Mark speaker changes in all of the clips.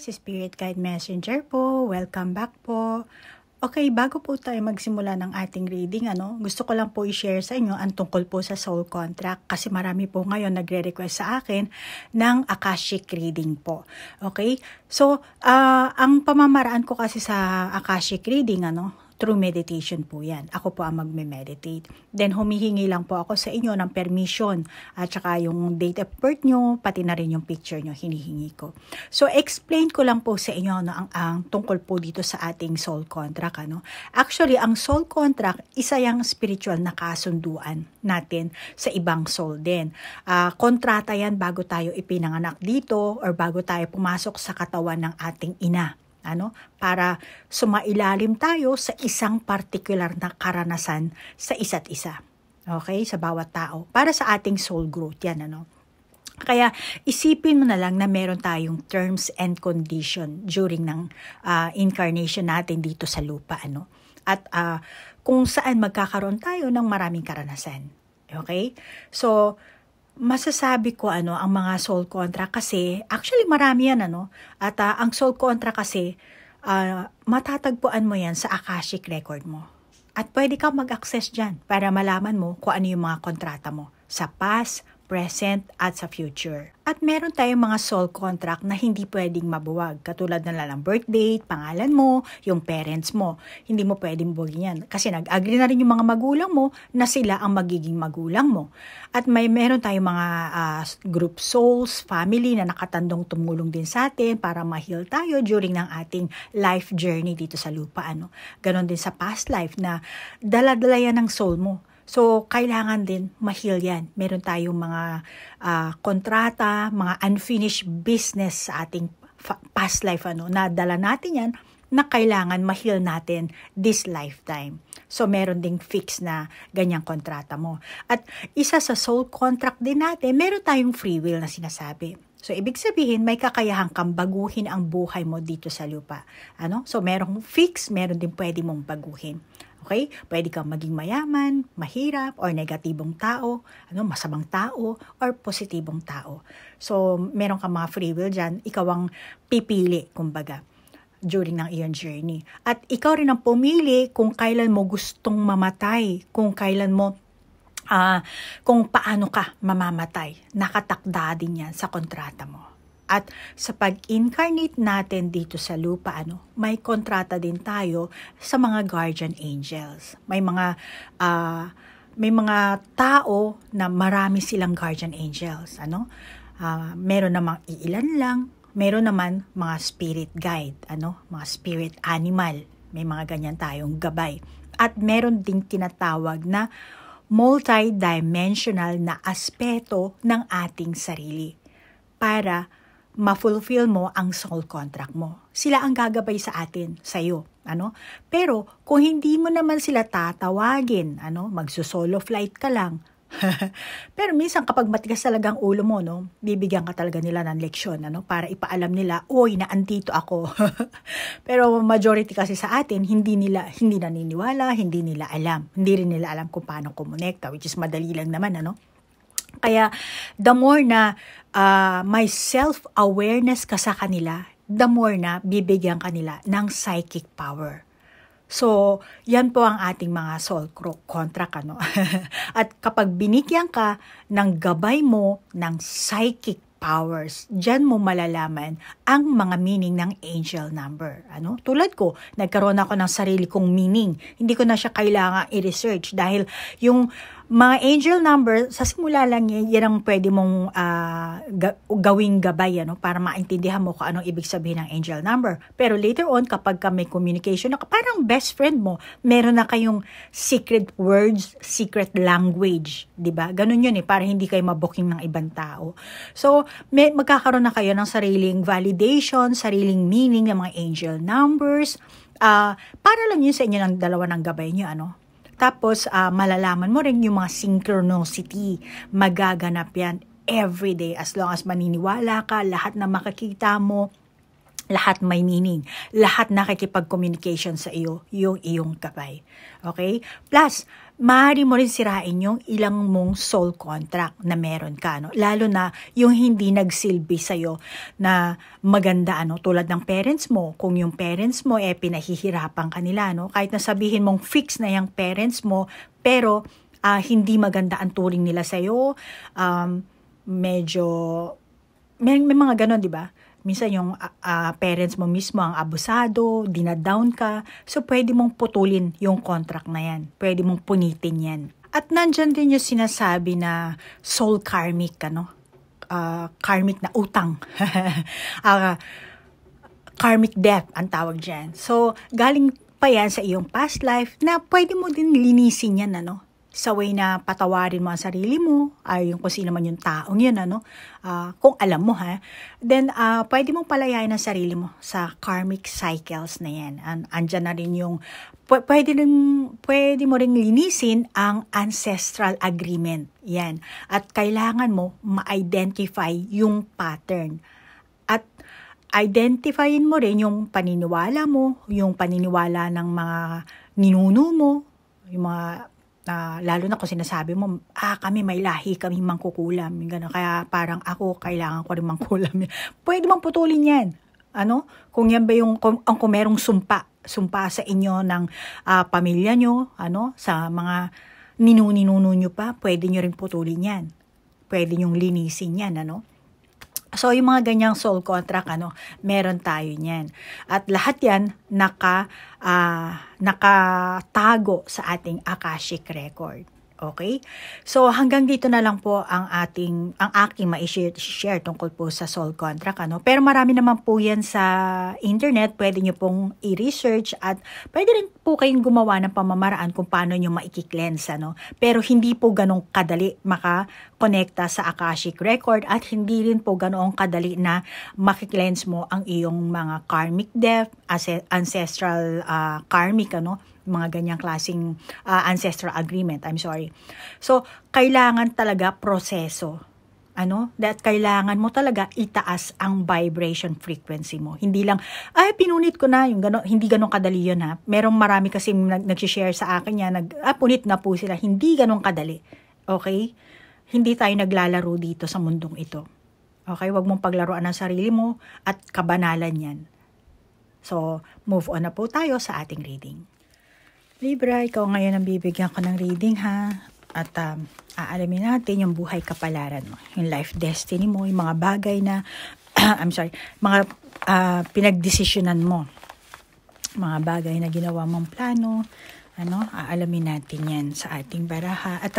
Speaker 1: guys, Spirit Guide Messenger po. Welcome back po. Okay, bago po tayo magsimula ng ating reading, gusto ko lang po i-share sa inyo ang tungkol po sa soul contract kasi marami po ngayon nagre-request sa akin ng Akashic reading po. Okay? So, ang pamamaraan ko kasi sa Akashic reading, through meditation po yan. Ako po ang magme-meditate. Then, humihingi lang po ako sa inyo ng permission at saka yung date of birth nyo, pati na rin yung picture nyo, hinihingi ko. So, explain ko lang po sa inyo ang tungkol po dito sa ating soul contract. Actually, ang soul contract, isa yung spiritual na kasunduan natin sa ibang soul din. Kontrata yan bago tayo ipinanganak dito or bago tayo pumasok sa katawan ng ating ina. Para sumailalim tayo sa isang particular na karanasan sa isa't isa. Okay? Sa bawat tao. Para sa ating soul growth yan, Kaya isipin mo na lang na meron tayong terms and condition during ng incarnation natin dito sa lupa, At kung saan magkakaroon tayo ng maraming karanasan. Okay? So, masasabi ko ang mga soul contract kasi actually marami yan at ang soul contract kasi matatagpuan mo yan sa Akashic record mo at pwede kang mag-access dyan para malaman mo kung ano yung mga kontrata mo sa past, present at sa future. At meron tayong mga soul contract na hindi pwedeng mabuwag. Katulad na lang birth date, pangalan mo, yung parents mo. Hindi mo pwedeng buwagin yan. Kasi nag-agree na rin yung mga magulang mo na sila ang magiging magulang mo. At meron tayong mga group souls, family na nakatandong tumulong din sa atin para ma-heal tayo during ng ating life journey dito sa lupa. Ganon din sa past life na dala-dala yan ng soul mo. So, kailangan din ma-heal yan. Meron tayong mga kontrata, mga unfinished business sa ating past life, na dala natin yan na kailangan ma-heal natin this lifetime. So, meron ding fix na ganyang kontrata mo. At isa sa soul contract din natin, meron tayong free will na sinasabi. So, ibig sabihin, may kakayahan kang baguhin ang buhay mo dito sa lupa. So, merong fix, meron din pwede mong baguhin. Okay? Pwede kang maging mayaman, mahirap, or negatibong tao, masamang tao, or positibong tao. So, meron kang mga free will dyan, ikaw ang pipili, kumbaga, during ng iyong journey. At ikaw rin ang pumili kung kailan mo gustong mamatay, kung kailan mo, kung paano ka mamamatay. Nakatakda din yan sa kontrata mo. At sa pag-incarnate natin dito sa lupa, may kontrata din tayo sa mga guardian angels. May mga tao na marami silang guardian angels. Meron namang iilan lang, meron naman mga spirit guide, mga spirit animal. May mga ganyan tayong gabay. At meron ding tinatawag na multi-dimensional na aspeto ng ating sarili para ma-fulfill mo ang soul contract mo. Sila ang gagabay sa atin, sa'yo. Pero kung hindi mo naman sila tatawagin, magsusolo flight ka lang. Pero minsan kapag matigas talaga ang ulo mo, bibigyan ka talaga nila ng leksyon, para ipaalam nila, oy, naandito ako. Pero majority kasi sa atin, hindi naniniwala, hindi nila alam. Hindi rin nila alam kung paano kumonekta, which is madali lang naman, Kaya, the more na may self-awareness ka sa kanila, the more na bibigyan kanila ng psychic power. So, yan po ang ating mga soul contract, At kapag binigyan ka ng gabay mo ng psychic powers, dyan mo malalaman ang mga meaning ng angel number. Tulad ko, nagkaroon ako ng sarili kong meaning. Hindi ko na siya kailangan i-research dahil yung mga angel number, sa simula lang yan ang pwede mong gawing gabay para maintindihan mo kung anong ibig sabihin ng angel number. Pero later on, kapag may communication, parang best friend mo, meron na kayong secret words, secret language. Diba? Ganun yun para hindi kayo mabuking ng ibang tao. So, magkakaroon na kayo ng sariling validation, sariling meaning ng mga angel numbers. Para lang yun sa inyo ng dalawa ng gabay nyo, Tapos, malalaman mo rin yung mga synchronicity. Magaganap yan everyday. As long as maniniwala ka, lahat na makikita mo, Lahat may meaning. Lahat nakikipag-communication sa iyo, yung iyong gabay. Okay? Plus, maaari mo rin sirain yung ilang mong soul contract na meron ka. No? Lalo na yung hindi nagsilbi sa'yo na maganda. Tulad ng parents mo. Kung yung parents mo, pinahihirapan ka nila. No? Kahit na sabihin mong fix na yung parents mo, pero hindi maganda ang turing nila sa'yo. Medyo, may mga ganon, di ba? Minsan yung parents mo mismo ang abusado, dinadown ka. So, pwede mong putulin yung contract na yan. Pwede mong punitin yan. At nandyan din yung sinasabi na soul karmic, karmic na utang. Karmic debt ang tawag dyan. So, galing pa yan sa iyong past life na pwede mo din linisin yan, sa way na patawarin mo ang sarili mo, yung kung sino man yung taong yun, kung alam mo, then pwede mong palayain ang sarili mo sa karmic cycles na yan. Andyan na rin yung, pwede mo rin linisin ang ancestral agreement. Yan. At kailangan mo ma-identify yung pattern. At identifyin mo rin yung paniniwala mo, yung paniniwala ng mga ninuno mo, yung mga lalo na kung sinasabi mo, kami may lahi, kami mangkukulam. Gano'n. Kaya parang ako, kailangan ko rin mangkulam. Pwede bang putulin yan? Kung yan ba kung merong sumpa sa inyo ng pamilya nyo, sa mga ninuno nyo pa, pwede nyo rin putulin yan. Pwede nyong linisin yan, So, yung mga ganyang soul contract, meron tayo niyan. At lahat yan nakatago sa ating Akashic record. Okay? So, hanggang dito na lang po ang aking ma-share tungkol po sa soul contract. Pero marami naman po yan sa internet. Pwede nyo pong i-research at pwede rin po kayong gumawa ng pamamaraan kung paano nyo ma-cleanse. Pero hindi po ganong kadali makakonekta sa Akashic record at hindi rin po ganong kadali na makikleanse mo ang iyong mga karmic debt, ancestral karmic, mga ganyang klaseng ancestral agreement. So, kailangan talaga proseso. That kailangan mo talaga itaas ang vibration frequency mo. Hindi lang, pinunit ko na, hindi ganun kadali yun Merong marami kasi nag-share sa akin yan, punit na po sila. Hindi ganun kadali. Okay? Hindi tayo naglalaro dito sa mundong ito. Okay? Huwag mong paglaruan ang sarili mo at kabanalan yan. So, move on na po tayo sa ating reading. Libra, ikaw ngayon ang bibigyan ko ng reading at aalamin natin yung buhay kapalaran mo, yung life destiny mo, yung mga bagay na, mga pinagdesisyonan mo, mga bagay na ginawa mong plano, aalamin natin yan sa ating baraha. At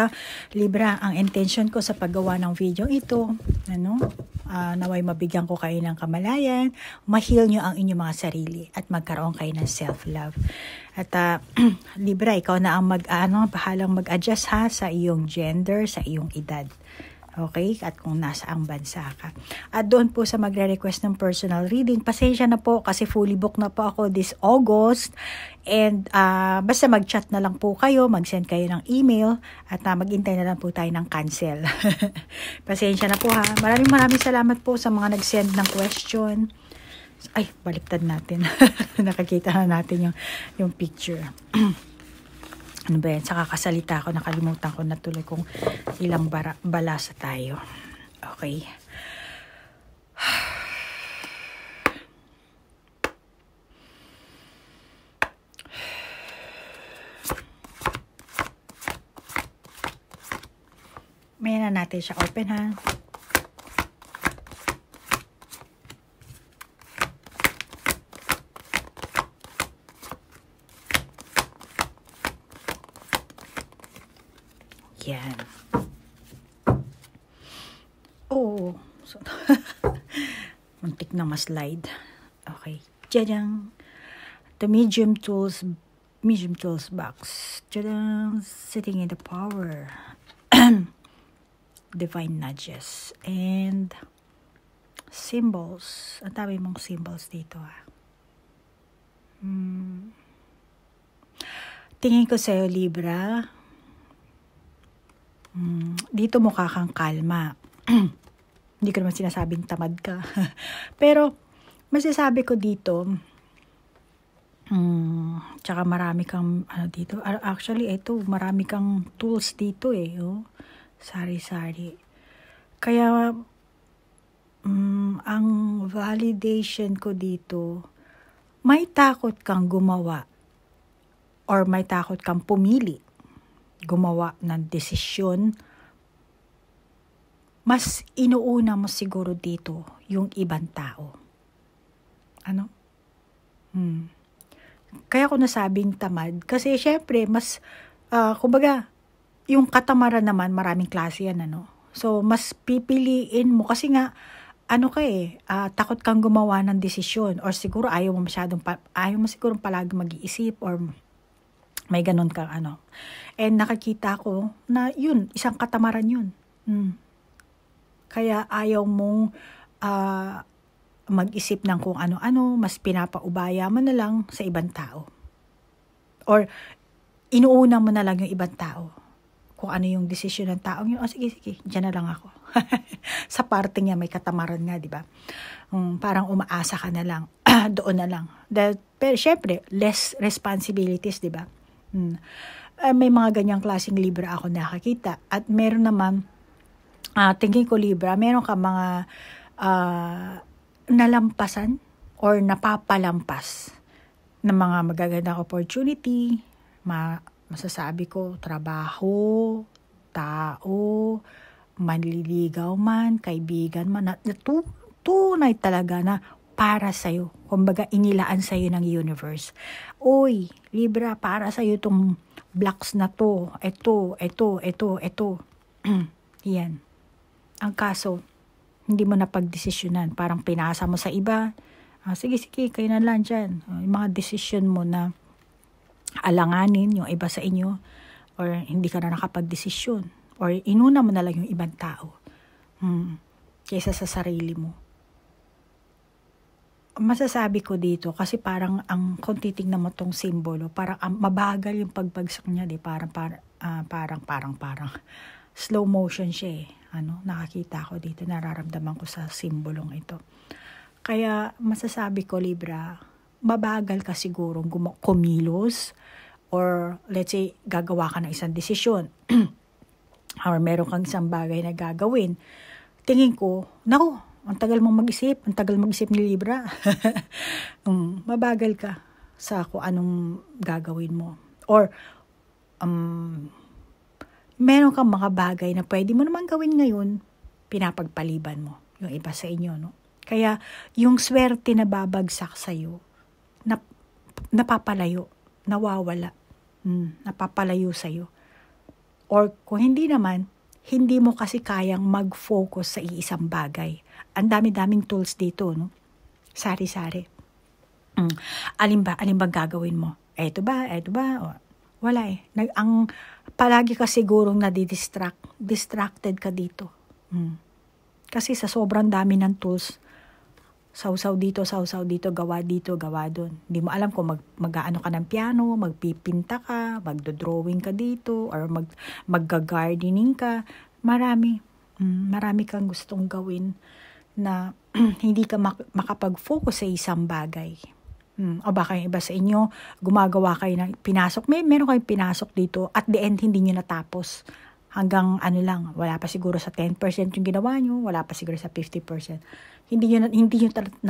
Speaker 1: Libra, ang intention ko sa paggawa ng video ito, naway mabigyan ko kayo ng kamalayan, ma-heal nyo ang inyong mga sarili at magkaroon kayo ng self-love. At Libra, ikaw na ang bahalang mag-adjust sa iyong gender, sa iyong edad. Okay? At kung nasaang bansa ka. At doon po sa magre-request ng personal reading, pasensya na po kasi fully booked na po ako this August. And basta mag-chat na lang po kayo, mag-send kayo ng email at mag-intay na lang po tayo ng cancel. Pasensya na po Maraming salamat po sa mga nag-send ng question. Ay, baliktad natin. Nakakita na natin yung picture. Ano ba yan? Sa kakasalita ko, nakalimutan ko na tuloy kung ilang balasa tayo. Okay. May na natin siya open Yan. So, muntik na ma-slide. Okay. Tadang! The medium tools box. Tadang! Sitting in the power. Divine nudges. And symbols. Ang dami mong symbols dito Tingin ko sa'yo, Libra, dito mukha kang kalma. Hindi ko naman sinasabing tamad ka. Pero masasabi ko dito, tsaka marami kang, dito, actually, ito, marami kang tools dito oh. Sari-sari. Kaya, ang validation ko dito, may takot kang gumawa or may takot kang pumili, gumawa ng desisyon, mas inuuna mo siguro dito yung ibang tao. Ano? Kaya ko nasabing tamad. Kasi syempre, mas, kumbaga, yung katamaran naman, maraming klase yan, So, mas pipiliin mo. Kasi nga, takot kang gumawa ng desisyon. Or siguro, ayaw mo siguro palagi mag-iisip. Or may ganun kang And nakikita ko na yun, isang katamaran yun. Kaya ayaw mong mag-isip ng kung ano-ano, mas pinapaubaya mo na lang sa ibang tao. Or inuuna mo na lang yung ibang tao. Kung ano yung desisyon ng taong yun, sige, dyan na lang ako. Sa parte niya may katamaran nga, di ba? Parang umaasa ka na lang, doon na lang. Pero syempre, less responsibilities, di ba? May mga ganyang klaseng libra ako nakakita. At meron naman, tingin ko libra, meron ka mga nalampasan or napapalampas ng mga magagandang opportunity, masasabi ko, trabaho, tao, manliligaw man, kaibigan man, na tunay talaga na para sa'yo. Kumbaga, inilaan sa'yo ng universe. Uy, Libra, para sa'yo itong blocks na to. Ito. Yan. Ang kaso, hindi mo na pagdesisyonan. Parang pinasa mo sa iba. Sige, kayo na lang dyan. Yung mga desisyon mo na alanganin yung iba sa inyo or hindi ka na nakapagdesisyon or inuna mo na lang yung ibang tao kaysa sa sarili mo. Masasabi ko dito kasi parang kung titignan mo tong simbolo, parang mabagal yung pagbagsak niya, parang slow motion siya nakakita ko dito, nararamdaman ko sa simbolong ito. Kaya masasabi ko, Libra, mabagal ka siguro kumilos or let's say gagawa ka ng isang desisyon or meron kang isang bagay na gagawin. Tingin ko, ang tagal mong mag-isip ni Libra. Mabagal ka sa kung anong gagawin mo. Or meron kang mga bagay na pwede mo naman gawin ngayon, pinapagpaliban mo yung iba sa inyo, Kaya, yung swerte na babagsak sa'yo, napapalayo, nawawala, napapalayo sa'yo. Or, kung hindi naman, hindi mo kasi kayang mag-focus sa iisang bagay. Ang dami-daming tools dito, Sari-sari. Alin ba gagawin mo? Eto ba? Wala ang palagi ka sigurong distracted ka dito. Kasi sa sobrang dami ng tools, sausaw dito, gawa doon. Hindi mo alam kung mag-aano ka ng piano, magpipinta ka, magdo-drawing ka dito, or mag-gardening ka. Marami kang gustong gawin na hindi ka makapag-focus sa isang bagay. O baka yung iba sa inyo, gumagawa kayo ng pinasok. Meron kayong pinasok dito, at the end, hindi nyo natapos. Hanggang wala pa siguro sa 10% yung ginawa nyo, wala pa siguro sa 50%. Hindi nyo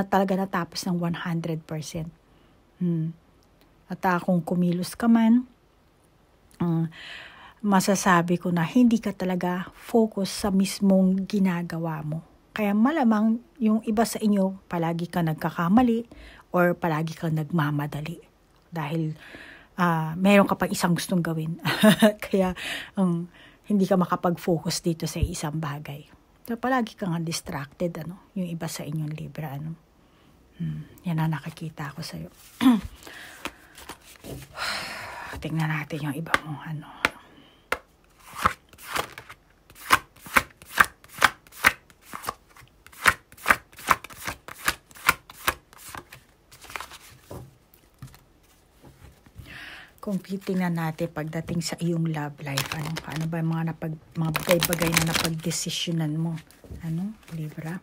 Speaker 1: talaga natapos ng 100%. At kung kumilos ka man, masasabi ko na hindi ka talaga focus sa mismong ginagawa mo. Kaya malamang yung iba sa inyo, palagi ka nagkakamali or palagi ka nagmamadali. Dahil meron ka pang isang gustong gawin. Kaya hindi ka makapag-focus dito sa isang bagay. So, palagi kang distracted, yung iba sa inyong Libra, Yan ang nakikita ko sa'yo. Tingnan natin yung iba mong Kung titingnan natin pagdating sa iyong love life, ano ba yung mga bagay-bagay na napagdesisyonan mo? Libra?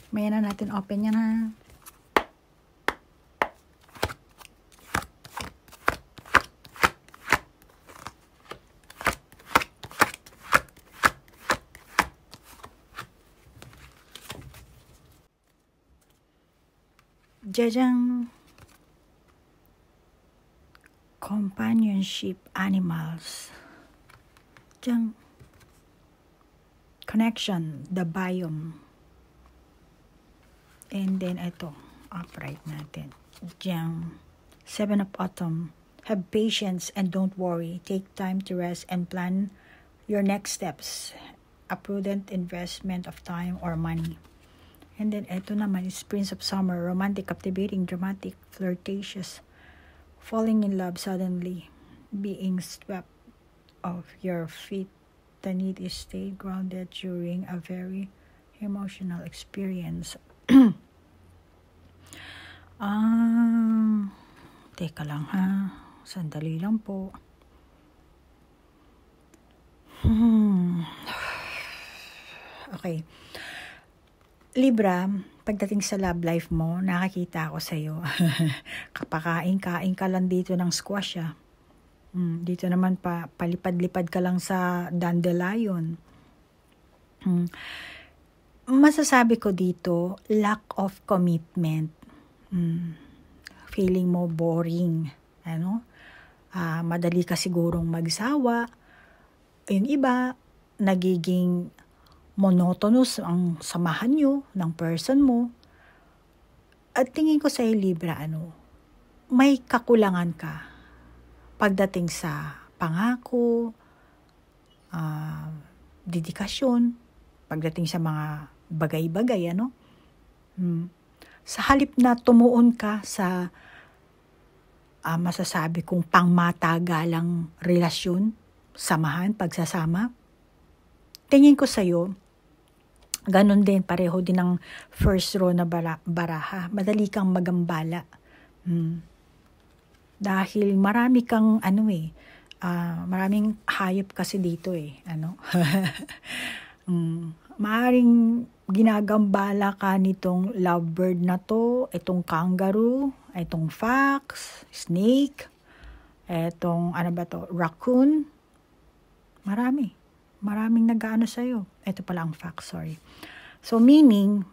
Speaker 1: Maya na natin open yan ha. Jajang! Companionship animals. Jang. Connection, the biome. And then ito, upright natin. Jang. 7 of Autumn. Have patience and don't worry. Take time to rest and plan your next steps. A prudent investment of time or money. And then ito naman is Prince of Summer. Romantic, captivating, dramatic, flirtatious. Falling in love suddenly. Being swept off your feet. The need is stay grounded during a very emotional experience. Teka lang ha. Sandali lang po. Okay. Libra, pagdating sa love life mo, nakakita ako sa'yo. Kapakain-kain ka lang dito ng squash ah. Dito naman palipad-lipad ka lang sa dandelion. Masasabi ko dito, lack of commitment. Feeling mo boring. Madali ka sigurong magsawa. Yung iba, nagiging monotonous ang samahan nyo ng person mo. At tingin ko sa Libra, may kakulangan ka pagdating sa pangako, dedikasyon, pagdating sa mga bagay-bagay, Sa halip na tumuon ka sa masasabi kong pangmatagalang relasyon, samahan, pagsasama, tingin ko sa'yo, ganun din, pareho din ng first row na baraha. Madali kang magambala. Dahil marami kang maraming hayop kasi dito Maaring ginagambala ka nitong lovebird na to, itong kangaroo, itong fox, snake, itong raccoon. Maraming nag-aano sa'yo. Ito pala ang fox, sorry. So meaning,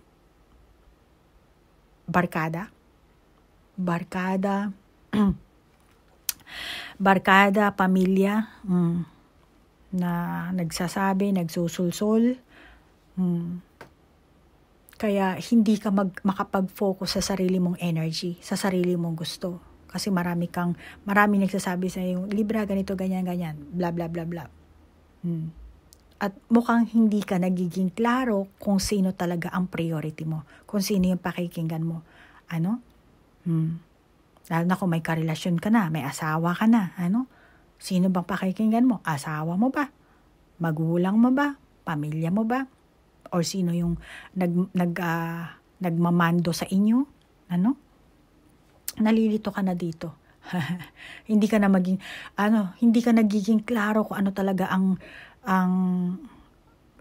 Speaker 1: barkada, pamilya, na nagsasabi, nagsusulsol. Kaya hindi ka makapag-focus sa sarili mong energy, sa sarili mong gusto. Kasi marami nagsasabi sa iyo, Libra, ganito, ganyan, bla bla bla bla. At mukhang hindi ka nagiging klaro kung sino talaga ang priority mo, kung sino yung pakikinggan mo. Lalo na kung may karelasyon ka na, may asawa ka na, sino bang pakikinggan mo? Asawa mo ba? Magulang mo ba? Pamilya mo ba? Or sino yung nagmamando sa inyo? Nalilito ka na dito. Hindi ka nagiging klaro kung ano talaga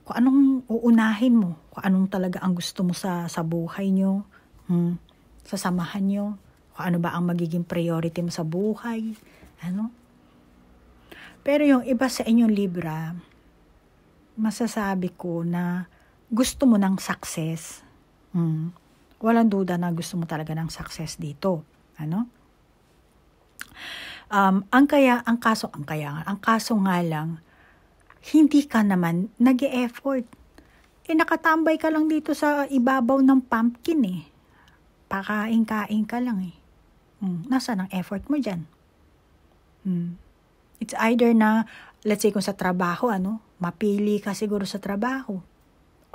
Speaker 1: kung anong uunahin mo, kung anong talaga ang gusto mo sa buhay nyo, sa samahan nyo, kung ano ba ang magiging priority mo sa buhay, Pero yung iba sa inyong Libra, masasabi ko na gusto mo ng success. Walang duda na gusto mo talaga ng success dito. Ang kaso nga lang, hindi ka naman nag-e-effort. Nakatambay ka lang dito sa ibabaw ng pumpkin Pakain-kain ka lang Nasaan ang effort mo dyan? It's either na, let's say kung sa trabaho, mapili ka siguro sa trabaho.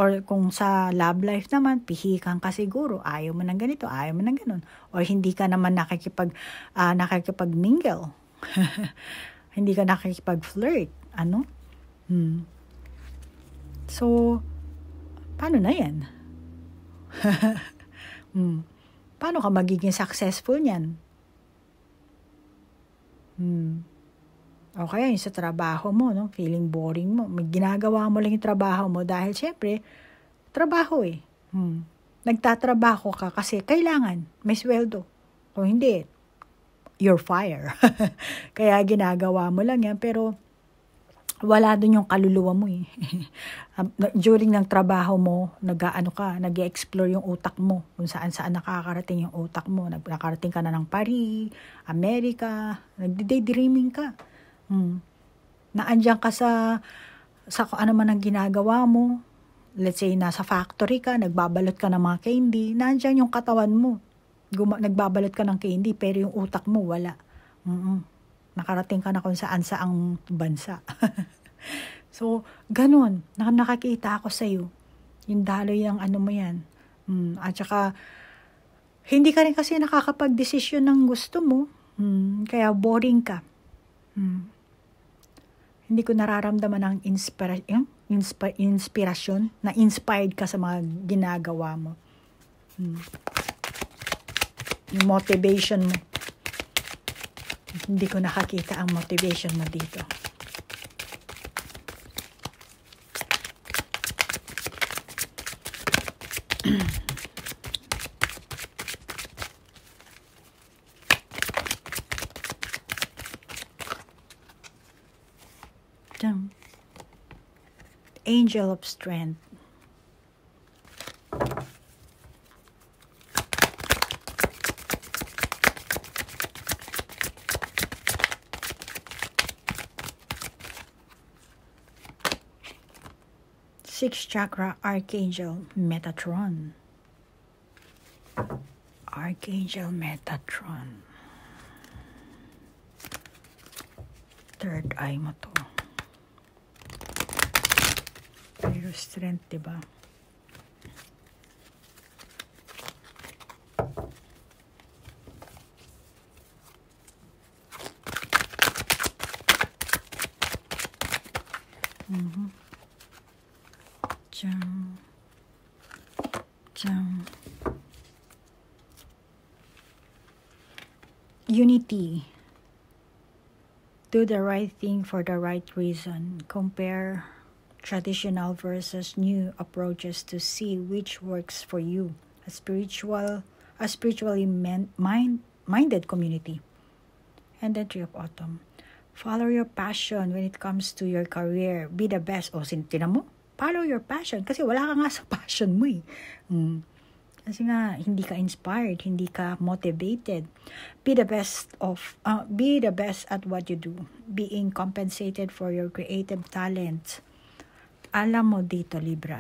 Speaker 1: Or kung sa love life naman, pihikan ka siguro. Ayaw mo ng ganito, ayaw mo ng ganun. Or hindi ka naman nakikipag-mingle. Hindi ka nakikipag-flirt. So, paano na yan? Paano ka magiging successful niyan? Okay, sa trabaho mo, feeling boring mo. May ginagawa mo lang yung trabaho mo dahil syempre, trabaho Nagtatrabaho ka kasi kailangan, may sweldo. Kung hindi, you're fired. Kaya ginagawa mo lang yan, pero wala dun yung kaluluwa mo eh. During ng trabaho mo, nag-explore yung utak mo, kung saan nakakarating yung utak mo. Nakarating ka na ng Paris, Amerika, nagdi-daydreaming ka. Naandyan ka sa kung ano man ang ginagawa mo. Let's say, nasa factory ka, nagbabalot ka ng mga candy, naandyan yung katawan mo. Nagbabalot ka ng candy, pero yung utak mo, wala. Nakarating ka na kung saan-saang bansa. So, ganun. Nakakita ako sa'yo. Yung daloy ng ano mo yan. At saka, hindi ka rin kasi nakakapag-desisyon ng gusto mo. Kaya boring ka. Hindi ko nararamdaman ng inspirasyon, na inspired ka sa mga ginagawa mo. Yung motivation mo. Hindi ko nakakita ang motivation mo dito. Angel of Strength. Sixth chakra, Archangel Metatron. Archangel Metatron. Third eye mo to. Pero strength, diba? Unity. Do the right thing for the right reason. Compare traditional versus new approaches to see which works for you. A spiritually minded community. And then Tree of Autumn. Follow your passion when it comes to your career. Be the best. Tinan mo? Follow your passion. Kasi wala ka nga sa passion mo eh. Kasi nga, hindi ka inspired, hindi ka motivated. Be the best at what you do. Being compensated for your creative talent. Alam mo dito, Libra,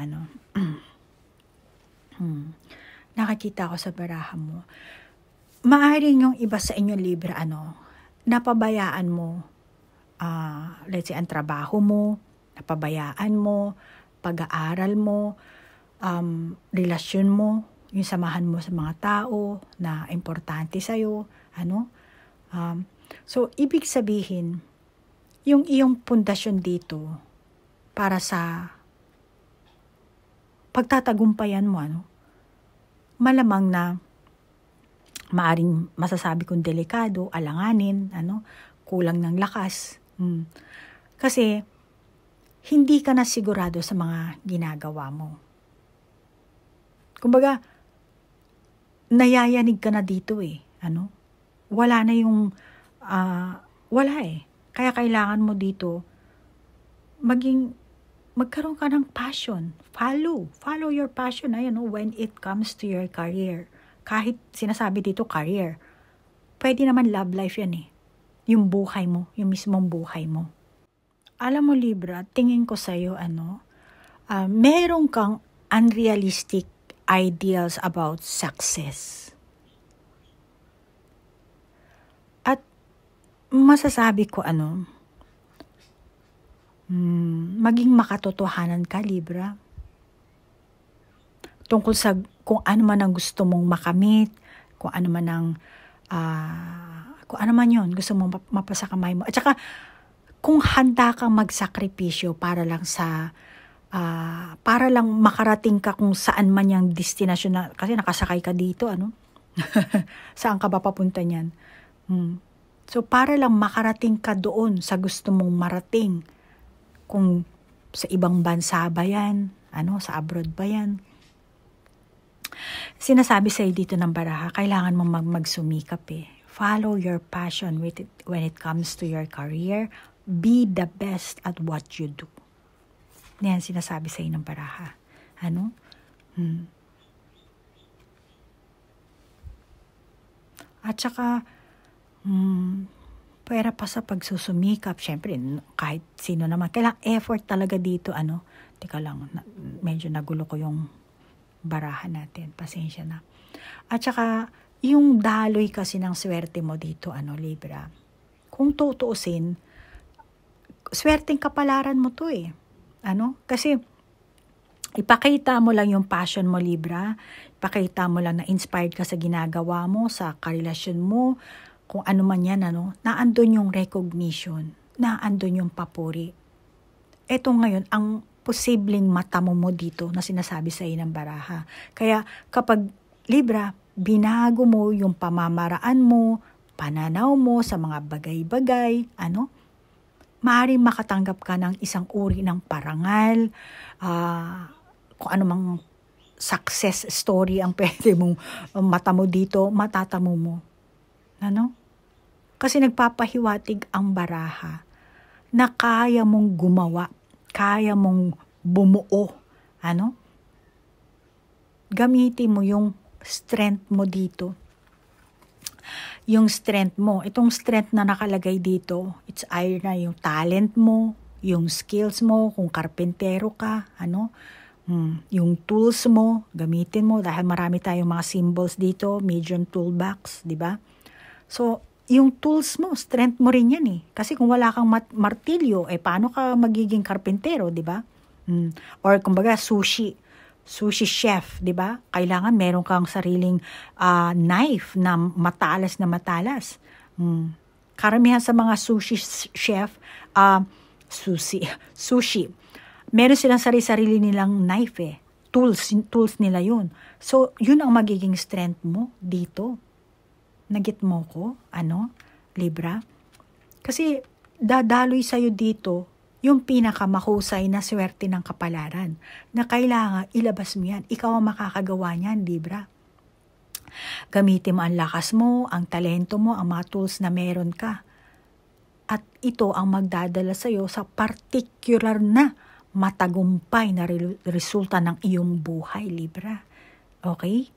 Speaker 1: nakakita ko sa baraha mo. Maaaring yung iba sa inyo, Libra, napabayaan mo, let's say, ang trabaho mo, napabayaan mo, pag-aaral mo, relasyon mo, yung samahan mo sa mga tao na importante sa'yo, so, ibig sabihin, yung iyong pundasyon dito, para sa pagtatagumpayan mo, malamang na maaring masasabi kong delikado, alanganin, kulang ng lakas. Kasi, hindi ka na sigurado sa mga ginagawa mo. Kumbaga, nayayanig ka na dito eh. Wala na yung, wala eh. Kaya kailangan mo dito, magkaroon ka ng passion. Follow your passion, when it comes to your career. Kahit sinasabi dito career, pwede naman love life yan eh. Yung buhay mo, yung mismong buhay mo. Alam mo, Libra, tingin ko sa'yo, meron kang unrealistic ideals about success. At masasabi ko, maging makatotohanan ka, Libra. Tungkol sa kung ano man ang gusto mong makamit, kung ano man ang, kung ano man yun, gusto mong mapasakamay mo. At saka, kung handa kang magsakripisyo para lang makarating ka kung saan man yung destinasyon na, kasi nakasakay ka dito, saan ka ba papunta niyan? So, para lang makarating ka doon sa gusto mong marating, kung sa ibang bansa ba yan, sa abroad ba yan, Sinasabi sa'yo dito ng baraha, kailangan mong magsumikap eh. Follow your passion when it comes to your career. Be the best at what you do. Yan sinasabi sa'yo ng baraha. Ano? At saka, pwera pa sa pagsusumikap. Siyempre, kahit sino naman. Kailangan effort talaga dito. Teka lang, medyo nagulo ko yung baraha natin. Pasensya na. At saka, yung daloy kasi ng swerte mo dito, Libra. Kung tutuusin, swerteng kapalaran mo to eh. Kasi, ipakita mo lang yung passion mo, Libra. Ipakita mo lang na inspired ka sa ginagawa mo, sa karelasyon mo, kung ano man yan, naandun yung recognition, naandun yung papuri. Ito ngayon, ang posibleng matamo mo dito na sinasabi sa ng baraha. Kaya kapag, Libra, binago mo yung pamamaraan mo, pananaw mo sa mga bagay-bagay, maaaring makatanggap ka ng isang uri ng parangal, kung ano mang success story ang pwede mong matamo dito, matatamo mo. Kasi nagpapahiwatig ang baraha na kaya mong gumawa, kaya mong bumuo. Gamitin mo yung strength mo dito. Yung strength mo, itong strength na nakalagay dito, it's either na yung talent mo, yung skills mo, kung karpentero ka, yung tools mo, gamitin mo dahil marami tayong mga symbols dito, medium toolbox, di ba? So, yung tools mo, strength mo rin yan eh. Kasi kung wala kang martilyo, paano ka magiging karpentero, di ba? Or kumbaga, sushi chef, di ba? Kailangan meron kang sariling knife na matalas. Karamihan sa mga sushi chef, sushi. Meron silang sarili nilang knife eh. Tools nila yun. So, yun ang magiging strength mo dito. Nagit mo ko? Libra? Kasi, dadaloy sa'yo dito yung pinakamahusay na swerte ng kapalaran na kailangan ilabas mo yan. Ikaw ang makakagawa niyan, Libra. Gamitin mo ang lakas mo, ang talento mo, ang mga tools na meron ka. At ito ang magdadala sa'yo sa particular na matagumpay na resulta ng iyong buhay, Libra. Okay?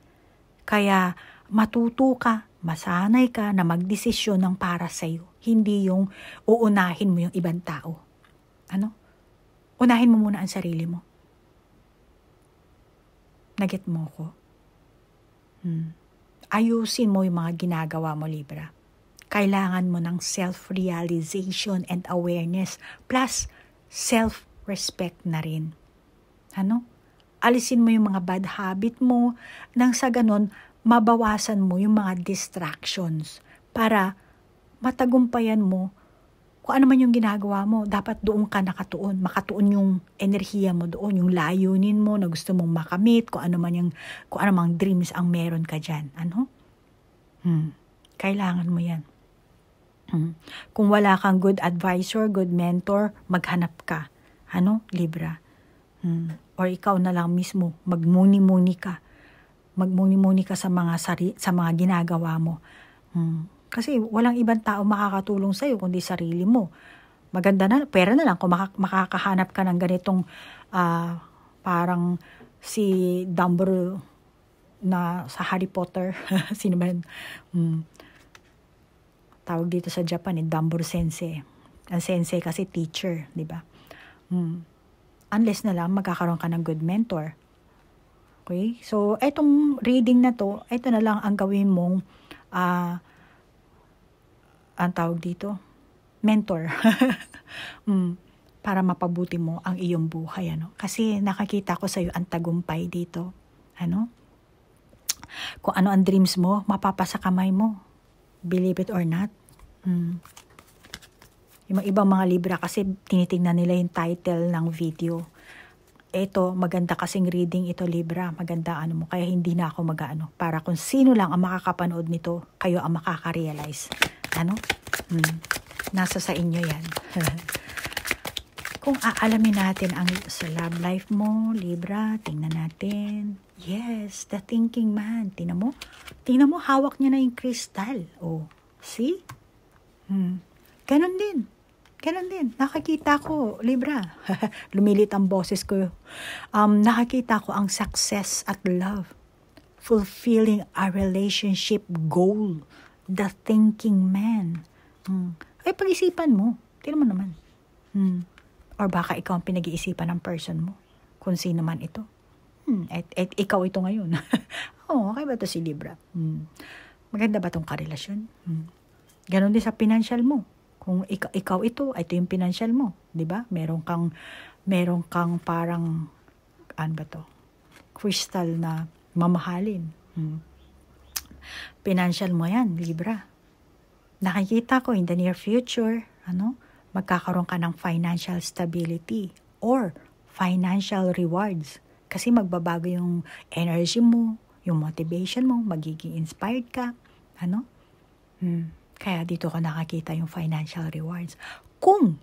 Speaker 1: Kaya matuto ka, masanay ka na magdesisyon ng para sa'yo. Hindi yung uunahin mo yung ibang tao. Unahin mo muna ang sarili mo. Nagit mo ko? Ayusin mo yung mga ginagawa mo, Libra. Kailangan mo ng self-realization and awareness plus self-respect na rin. Alisin mo yung mga bad habit mo nang sa ganon mabawasan mo yung mga distractions para matagumpayan mo kung ano man yung ginagawa mo. Dapat doon ka nakatuon. Makatuon yung enerhiya mo doon, yung layunin mo na gusto mong makamit, kung ano mang dreams ang meron ka dyan. Kailangan mo yan. Kung wala kang good advisor, good mentor, maghanap ka. Libra? Or ikaw na lang mismo, magmuni-muni ka. Magmuni-muni ka sa mga ginagawa mo. Kasi walang ibang tao makakatulong sa'yo kundi sarili mo. Maganda na, pera na lang kung makakahanap ka ng ganitong parang si Dumbledore na sa Harry Potter. Sino ba yun? Tawag dito sa Japan, Dumbledore Sensei. Ang sensei kasi teacher, di ba? Unless na lang magkakaroon ka ng good mentor. Okay? So, etong reading na to, ito na lang ang gawin mong ang tawag dito, mentor. Para mapabuti mo ang iyong buhay. Kasi nakakita ko sa iyo ang tagumpay dito. Kung ano ang dreams mo, mapapasa kamay mo. Believe it or not. Yung ibang mga Libra kasi tinitingnan nila yung title ng video. Ito, maganda kasing reading ito, Libra. Maganda mo. Kaya hindi na ako mag-ano. Para kung sino lang ang makakapanood nito, kayo ang makaka-realize. Nasa sa inyo yan. Kung Alamin natin ang sa love life mo, Libra. Tingnan natin. Yes, the thinking man. Tingnan mo. Tingnan mo, hawak niya na yung crystal. Oh, see? Ganon din. Ganon din. Nakakita ko, Libra. Lumilit ang boses ko. Nakakita ko ang success at love. Fulfilling a relationship goal. The thinking man. Ay, pag-isipan mo. Tingnan mo naman. Or baka ikaw ang pinag-iisipan ng person mo. Kung sino man ito. Ikaw ito ngayon. Okay ba ito si Libra? Maganda ba itong karelasyon? Ganon din sa financial mo. Kung ikaw ito yung financial mo. Diba? Meron kang parang, ano ba to? Crystal na mamahalin. Financial mo yan, Libra. Nakikita ko in the near future, magkakaroon ka ng financial stability or financial rewards. Kasi magbabago yung energy mo, yung motivation mo, magiging inspired ka. Kaya dito ko nakakita yung financial rewards. Kung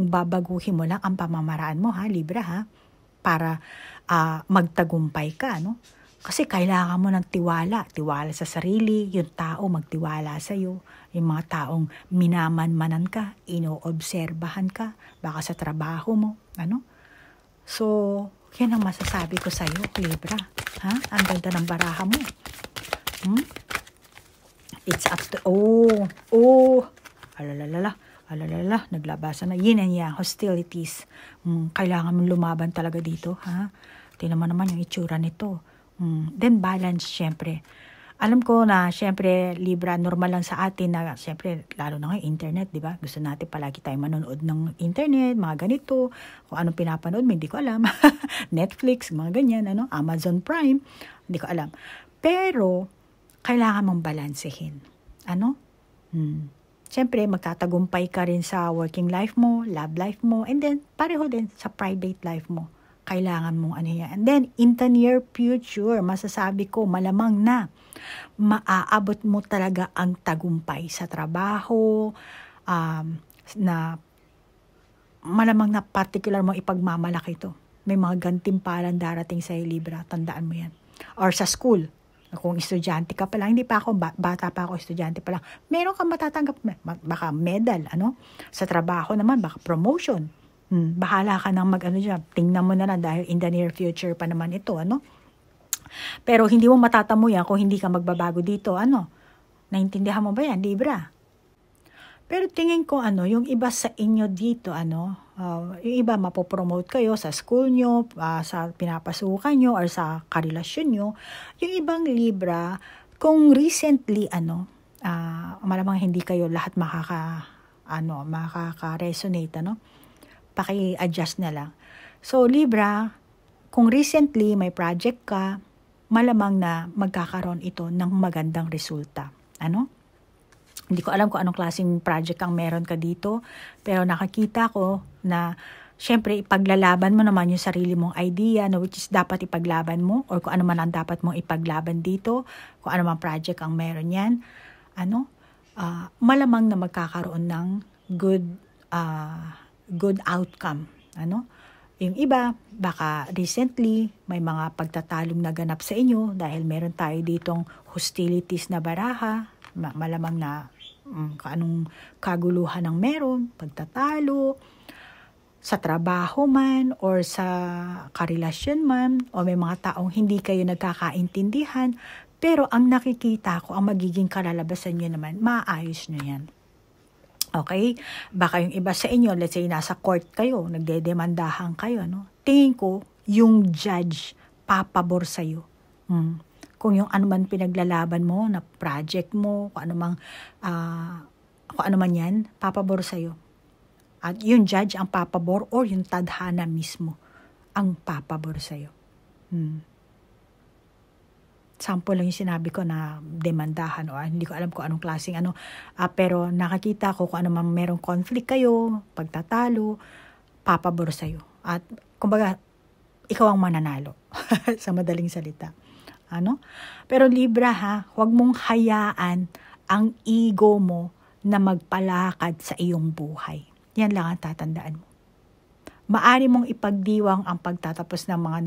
Speaker 1: babaguhin mo lang ang pamamaraan mo, Libra, para magtagumpay ka, Kasi kailangan mo ng tiwala sa sarili, yung tao magtiwala sa iyo, yung mga taong minamanmanan ka, inoobserbahan ka, baka sa trabaho mo, So, yan ang masasabi ko sa iyo, Libra. Ang ganda ng baraha mo. It's up to, alalala, naglabasan na. Yin and yang, hostilities. Kailangan mong lumaban talaga dito, Tingnan mo naman yung itsura nito. Then balance, syempre. Alam ko na, syempre, Libra, normal lang sa atin na, syempre, lalo na ngayon, internet, di ba? Gusto natin palagi tayo manonood ng internet, mga ganito. Kung anong pinapanood, hindi ko alam. Netflix, mga ganyan, Amazon Prime, hindi ko alam. Pero, kailangan mong balansehin. Syempre, magtatagumpay ka rin sa working life mo, love life mo, and then, pareho din sa private life mo. Kailangan mong yan. And then, in the near future, masasabi ko, malamang na maaabot mo talaga ang tagumpay sa trabaho, na malamang na particular mo ipagmamalaki ito. May mga gantimpalan darating sa Libra, tandaan mo yan. Or sa school, kung estudyante ka pa lang, hindi pa ako, bata pa ako, estudyante pa lang, meron kang matatanggap, baka medal, Sa trabaho naman, baka promotion. Bahala ka nang tingnan mo na lang dahil in the near future pa naman ito, Pero hindi mo matatamo yan kung hindi ka magbabago dito, Naintindihan mo ba yan, Libra? Pero tingin ko, yung iba sa inyo dito, yung iba mapopromote kayo sa school nyo, sa pinapasukan nyo, or sa karelasyon nyo. Yung ibang Libra, kung recently, malamang hindi kayo lahat makaka-resonate, paki-adjust na lang. So, Libra, kung recently may project ka, malamang na magkakaroon ito ng magandang resulta. Hindi ko alam kung anong klaseng project ang meron ka dito, pero nakakita ko na, syempre, ipaglalaban mo naman yung sarili mong idea, which is dapat ipaglaban mo, or kung ano man ang dapat mong ipaglaban dito, kung ano man project ang meron yan, malamang na magkakaroon ng good outcome. Yung iba, baka recently, may mga pagtatalong naganap sa inyo dahil meron tayo ditong hostilities na baraha, malamang na anong kaguluhan ang meron, pagtatalo, sa trabaho man, or sa karelasyon man, o may mga taong hindi kayo nagkakaintindihan, pero ang nakikita ko, ang magiging kalalabasan nyo naman, maayos nyo yan. Okay? Baka yung iba sa inyo, let's say nasa court kayo, nagdedemandahan kayo, Tingin ko, yung judge, papabor sa'yo. Kung yung ano man pinaglalaban mo, na project mo, kung ano man yan, papabor sa'yo. At yung judge ang papabor, or yung tadhana mismo ang papabor sa'yo. Sample lang yung sinabi ko na demandahan, o hindi ko alam kung anong klaseng pero nakakita ko kung ano man merong conflict kayo, pagtatalo, papabor sa'yo. At kumbaga, ikaw ang mananalo sa madaling salita. Pero Libra, huwag mong hayaan ang ego mo na magpalakad sa iyong buhay. Yan lang ang tatandaan mo. Maari mong ipagdiwang ang pagtatapos ng mga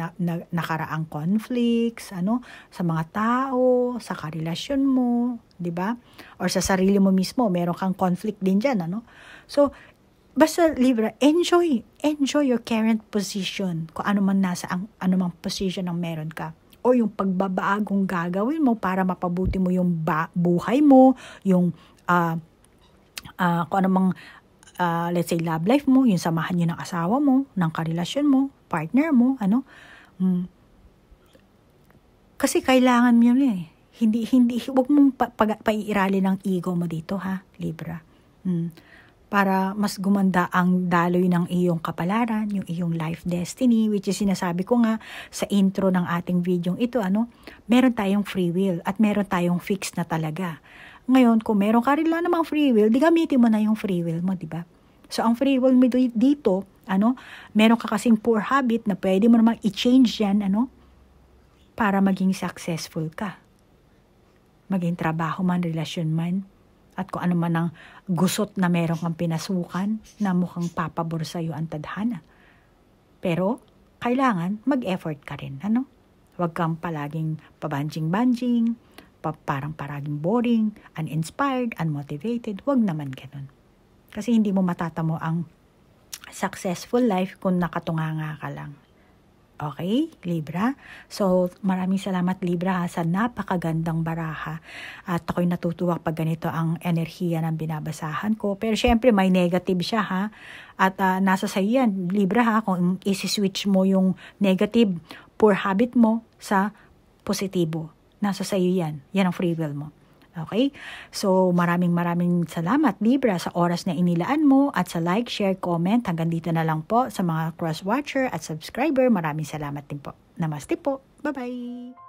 Speaker 1: nakaraang conflicts, sa mga tao, sa karelasyon mo, 'di ba? Or sa sarili mo mismo, meron kang conflict din diyan, So, basta Libra, enjoy your current position, kung ano man ano mang position ang meron ka. O yung pagbabaagong gagawin mo para mapabuti mo yung buhay mo, yung kung ano mang let's say love life mo, yung samahan niyo ng asawa mo, ng karelasyon mo, partner mo, Kasi kailangan mo yun Hindi, wag mong paiiralin ang ego mo dito, ha, Libra. Para mas gumanda ang daloy ng iyong kapalaran, yung iyong life destiny, which is sinasabi ko nga sa intro ng ating video ito, meron tayong free will at meron tayong fixed na talaga. Ngayon, kung meron ka rin lang namang free will, di gamitin mo na yung free will mo, di ba? So, ang free will mo dito, meron ka kasing poor habit na pwede mo namang i-change yan, para maging successful ka. Maging trabaho man, relasyon man, at kung ano man ang gusot na meron kang pinasukan na mukhang papabor sa'yo ang tadhana. Pero, kailangan mag-effort ka rin, Huwag kang palaging pabanjing-banjing, parang paraging boring, uninspired, unmotivated. Huwag naman ganun. Kasi hindi mo matatamo ang successful life kung nakatunganga ka lang. Okay, Libra? So, maraming salamat, Libra, sa napakagandang baraha. At ako'y natutuwa pag ganito ang enerhiya ng binabasahan ko. Pero syempre, may negative siya, ha? At nasa sa'yo yan, Libra, ha? Kung isi-switch mo yung negative, poor habit mo sa positibo. Nasa sa'yo yan. Yan ang free will mo. Okay? So, maraming salamat, Libra, sa oras na inilaan mo at sa like, share, comment. Hanggang dito na lang po sa mga cross-watcher at subscriber. Maraming salamat din po. Namaste po. Bye-bye!